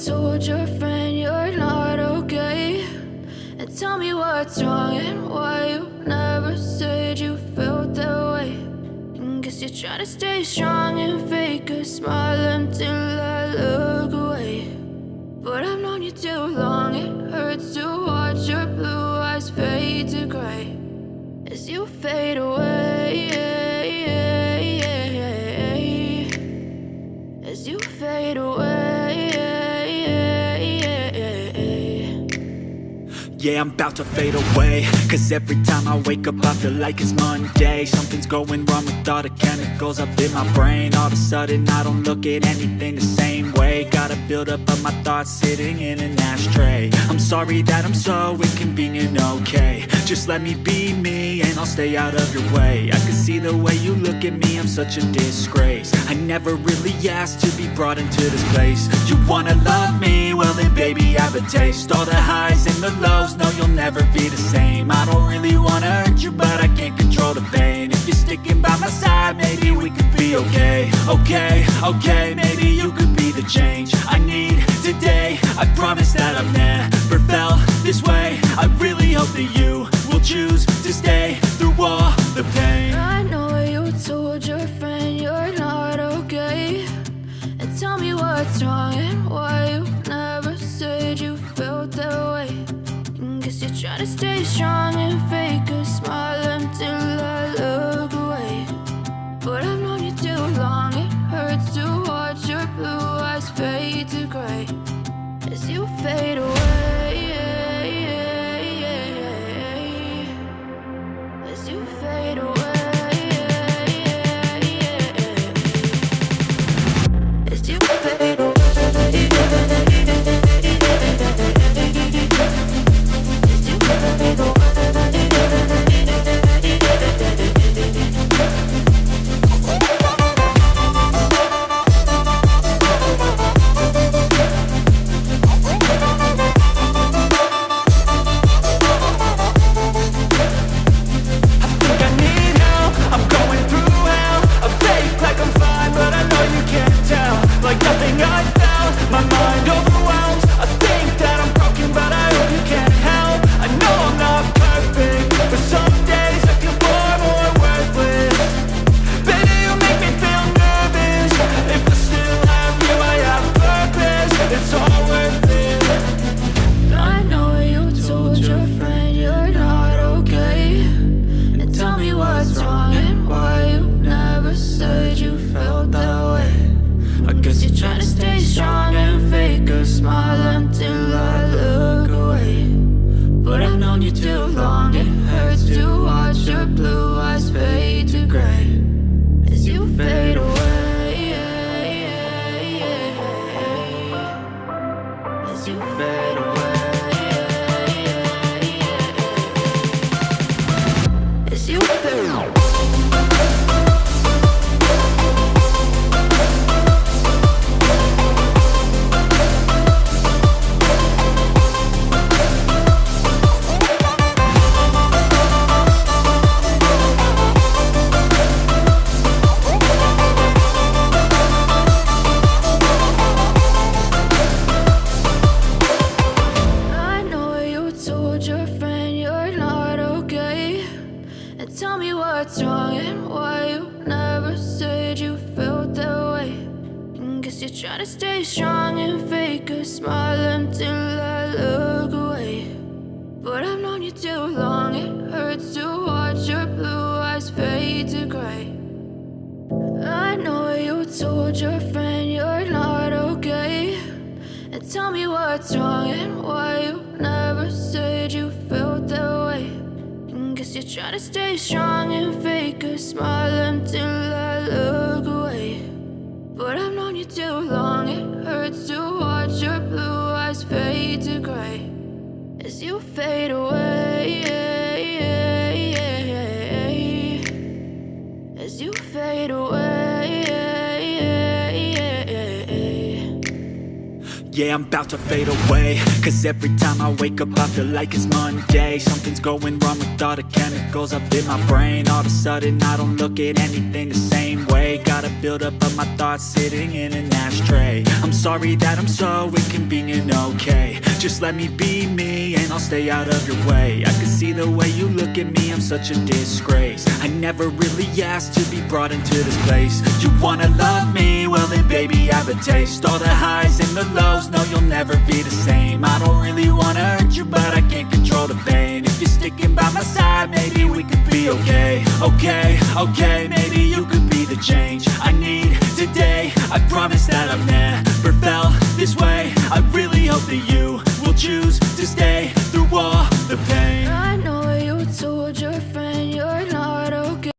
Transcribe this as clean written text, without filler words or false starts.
told your friend you're not okay? And tell me what's wrong and why you never said you felt that way. And guess you're trying to stay strong and fake a smile until I look away. But I've known you too long, it hurts to watch your blue eyes fade to gray as you fade away, as you fade away. Yeah, I'm about to fade away, cause every time I wake up I feel like it's Monday. Something's going wrong with all the chemicals up in my brain. All of a sudden I don't look at anything the same way. Gotta build up of my thoughts sitting in an ashtray. I'm sorry that I'm so inconvenient, okay? Just let me be me and I'll stay out of your way. I can see the way you look at me, I'm such a disgrace. I never really asked to be brought into this place. You wanna love me? Well then baby I have a taste. All the highs and the lows, no you'll never be the same. I don't really wanna hurt you but I can't control the pain. If you're sticking by my side maybe we could be okay. Okay, maybe you could be the change I need today. I promise that I've never felt this way. I really hope that you will choose to stay through all the pain. I know you told your friend you're not okay. And tell me what's wrong and why you never said you felt that way. And guess you're trying to stay strong and fake a smile until I look away. But I've known you too long, it hurts to watch your blue eyes fade to gray as you fade away, as you fade away, as you fade away. Try to stay strong and fake a smile until I look away. But I've known you too long, it hurts to watch your blue eyes fade to gray. I know you told your friend you're not okay. And tell me what's wrong and why you never said you felt that way. And guess you're trying to stay strong and fake a smile until I look away. But I've known you too long, it hurts to watch your blue eyes fade to gray as you fade away, as you fade away. Yeah, I'm about to fade away, cause every time I wake up I feel like it's Monday. Something's going wrong with all the chemicals up in my brain. All of a sudden I don't look at anything the same way. Gotta build up of my thoughts sitting in an ashtray. I'm sorry that I'm so inconvenient, okay. Just let me be me and I'll stay out of your way. I can see the way you look at me, I'm such a disgrace. I never really asked to be brought into this place. You wanna love me? Well then baby, have a taste. All the highs and the lows, no, you'll never be the same. I don't really wanna hurt you, but I can't control the pain. If you're sticking by my side, maybe we could be okay. Okay, maybe you could be the change I need today. I promise that I've never felt this way. I really hope that you will choose to stay.